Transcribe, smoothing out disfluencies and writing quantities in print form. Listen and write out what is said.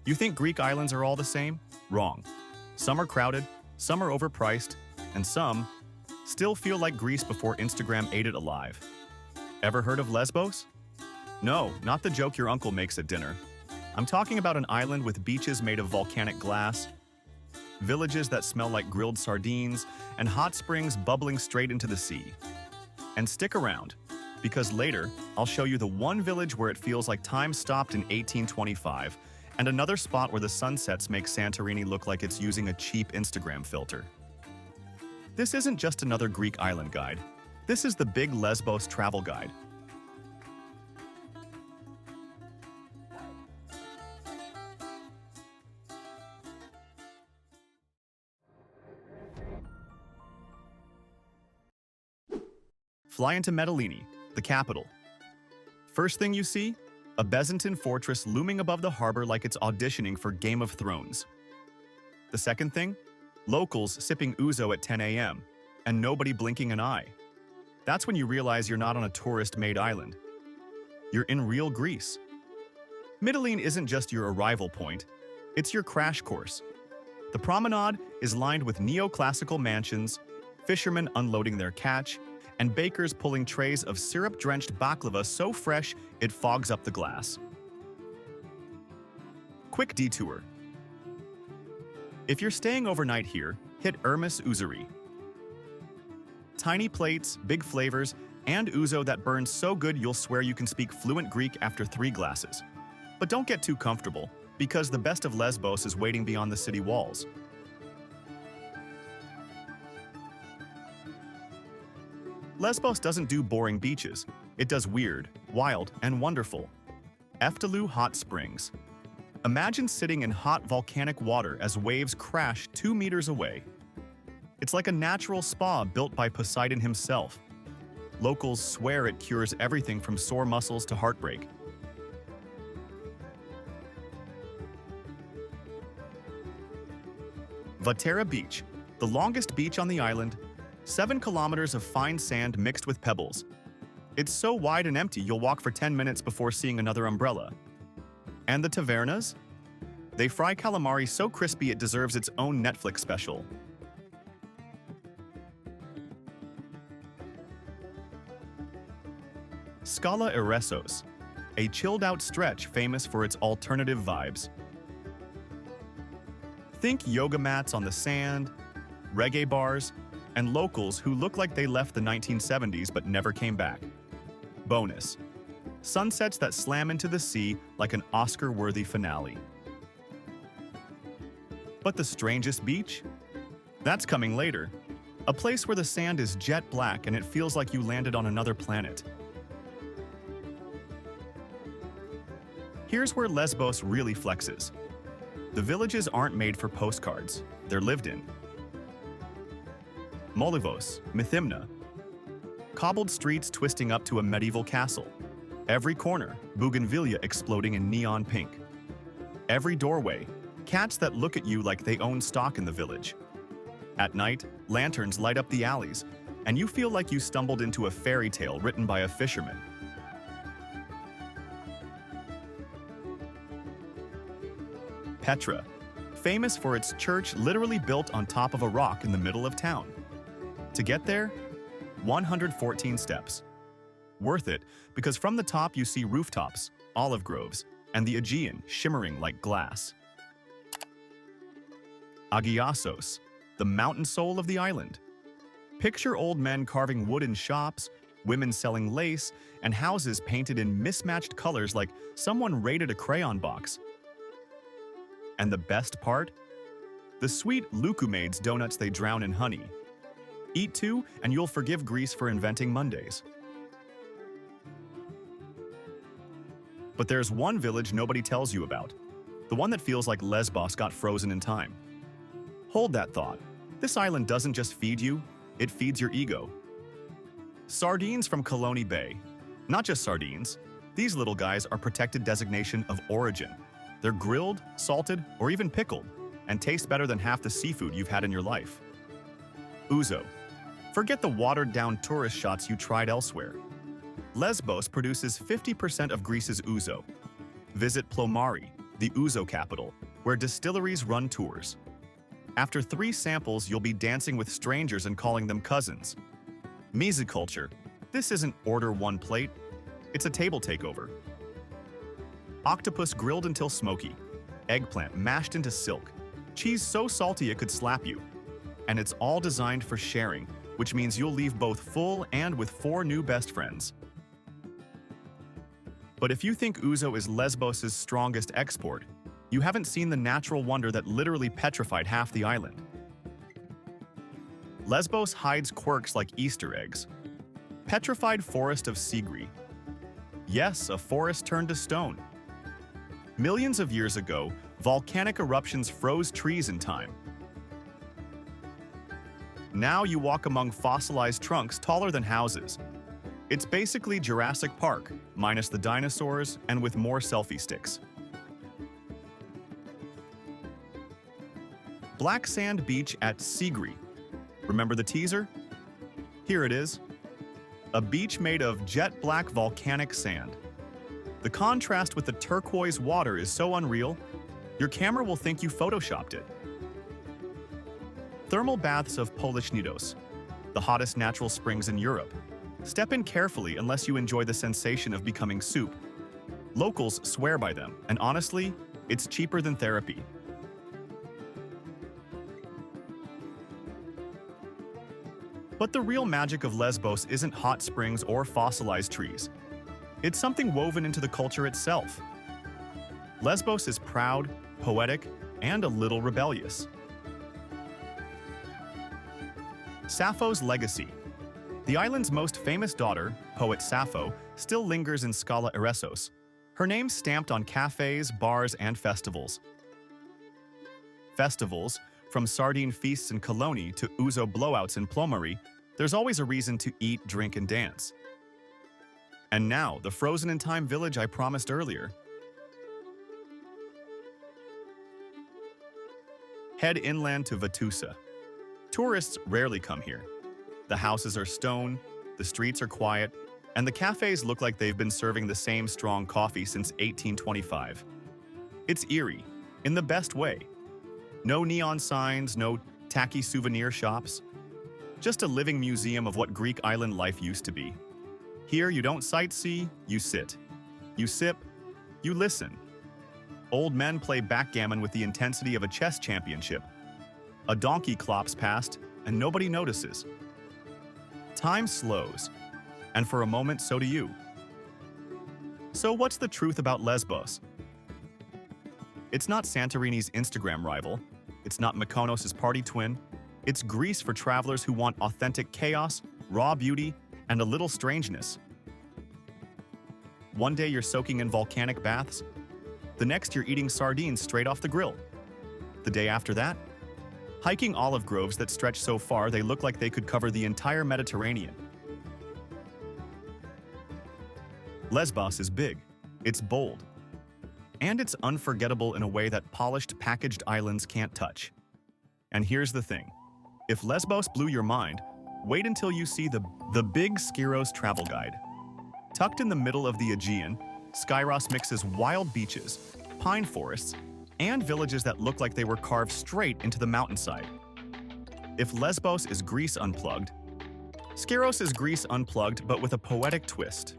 You think Greek islands are all the same? Wrong. Some are crowded, some are overpriced, and some still feel like Greece before Instagram ate it alive. Ever heard of Lesbos? No, not the joke your uncle makes at dinner. I'm talking about an island with beaches made of volcanic glass, villages that smell like grilled sardines, and hot springs bubbling straight into the sea. And stick around, because later, I'll show you the one village where it feels like time stopped in 1825, and another spot where the sunsets make Santorini look like it's using a cheap Instagram filter. This isn't just another Greek island guide. This is the Big Lesbos Travel Guide. Fly into Mytilini, the capital. First thing you see? A Byzantine fortress looming above the harbor like it's auditioning for Game of Thrones. The second thing? Locals sipping Ouzo at 10 a.m. and nobody blinking an eye. That's when you realize you're not on a tourist-made island. You're in real Greece. Mytilene isn't just your arrival point, it's your crash course. The promenade is lined with neoclassical mansions, fishermen unloading their catch, and bakers pulling trays of syrup-drenched baklava so fresh it fogs up the glass. Quick detour. If you're staying overnight here, hit Ermis Ouzeri. Tiny plates, big flavors, and ouzo that burns so good you'll swear you can speak fluent Greek after 3 glasses. But don't get too comfortable, because the best of Lesbos is waiting beyond the city walls. Lesbos doesn't do boring beaches. It does weird, wild, and wonderful. Eftalou Hot Springs. Imagine sitting in hot volcanic water as waves crash 2 meters away. It's like a natural spa built by Poseidon himself. Locals swear it cures everything from sore muscles to heartbreak. Vatera Beach, the longest beach on the island, 7 kilometers of fine sand mixed with pebbles. It's so wide and empty you'll walk for 10 minutes before seeing another umbrella. And the tavernas? They fry calamari so crispy it deserves its own Netflix special. Skala Eressos, a chilled-out stretch famous for its alternative vibes. Think yoga mats on the sand, reggae bars, and locals who look like they left the 1970s but never came back. Bonus: sunsets that slam into the sea like an Oscar-worthy finale. But the strangest beach? That's coming later. A place where the sand is jet black and it feels like you landed on another planet. Here's where Lesbos really flexes. The villages aren't made for postcards, they're lived in. Molyvos, Mytilene. Cobbled streets twisting up to a medieval castle. Every corner, bougainvillea exploding in neon pink. Every doorway, cats that look at you like they own stock in the village. At night, lanterns light up the alleys, and you feel like you stumbled into a fairy tale written by a fisherman. Petra, famous for its church literally built on top of a rock in the middle of town. To get there, 114 steps. Worth it, because from the top you see rooftops, olive groves, and the Aegean shimmering like glass. Agiasos, the mountain soul of the island. Picture old men carving wood in shops, women selling lace, and houses painted in mismatched colors like someone raided a crayon box. And the best part? The sweet Loukoumades donuts they drown in honey. Eat 2, and you'll forgive Greece for inventing Mondays. But there's one village nobody tells you about. The one that feels like Lesbos got frozen in time. Hold that thought. This island doesn't just feed you, it feeds your ego. Sardines from Kalloni Bay. Not just sardines. These little guys are protected designation of origin. They're grilled, salted, or even pickled, and taste better than half the seafood you've had in your life. Ouzo. Forget the watered-down tourist shots you tried elsewhere. Lesbos produces 50% of Greece's ouzo. Visit Plomari, the Ouzo capital, where distilleries run tours. After 3 samples, you'll be dancing with strangers and calling them cousins. Meze culture. This isn't order one plate, it's a table takeover. Octopus grilled until smoky. Eggplant mashed into silk. Cheese so salty it could slap you. And it's all designed for sharing, which means you'll leave both full and with 4 new best friends. But if you think Ouzo is Lesbos' strongest export, you haven't seen the natural wonder that literally petrified half the island. Lesbos hides quirks like Easter eggs. Petrified Forest of Sigri. Yes, a forest turned to stone. Millions of years ago, volcanic eruptions froze trees in time. Now you walk among fossilized trunks taller than houses. It's basically Jurassic Park, minus the dinosaurs and with more selfie sticks. Black sand beach at Sigri. Remember the teaser? Here it is. A beach made of jet black volcanic sand. The contrast with the turquoise water is so unreal, your camera will think you photoshopped it. Thermal baths of Polychnidos, the hottest natural springs in Europe. Step in carefully unless you enjoy the sensation of becoming soup. Locals swear by them, and honestly, it's cheaper than therapy. But the real magic of Lesbos isn't hot springs or fossilized trees. It's something woven into the culture itself. Lesbos is proud, poetic, and a little rebellious. Sappho's legacy. The island's most famous daughter, poet Sappho, still lingers in Skala Eressos. Her name's stamped on cafes, bars, and festivals. Festivals, from sardine feasts in Kalloni to Ouzo blowouts in Plomari, there's always a reason to eat, drink, and dance. And now, the frozen-in-time village I promised earlier. Head inland to Vatera. Tourists rarely come here. The houses are stone, the streets are quiet, and the cafes look like they've been serving the same strong coffee since 1825. It's eerie, in the best way. No neon signs, no tacky souvenir shops. Just a living museum of what Greek island life used to be. Here, you don't sightsee, you sit. You sip, you listen. Old men play backgammon with the intensity of a chess championship. A donkey clops past, and nobody notices. Time slows, and for a moment, so do you. So what's the truth about Lesbos? It's not Santorini's Instagram rival. It's not Mykonos' party twin. It's Greece for travelers who want authentic chaos, raw beauty, and a little strangeness. One day you're soaking in volcanic baths. The next you're eating sardines straight off the grill. The day after that, hiking olive groves that stretch so far they look like they could cover the entire Mediterranean. Lesbos is big, it's bold, and it's unforgettable in a way that polished, packaged islands can't touch. And here's the thing. If Lesbos blew your mind, wait until you see the Big Skyros travel guide. Tucked in the middle of the Aegean, Skyros mixes wild beaches, pine forests, and villages that look like they were carved straight into the mountainside. If Lesbos is Greece unplugged, Skyros is Greece unplugged but with a poetic twist.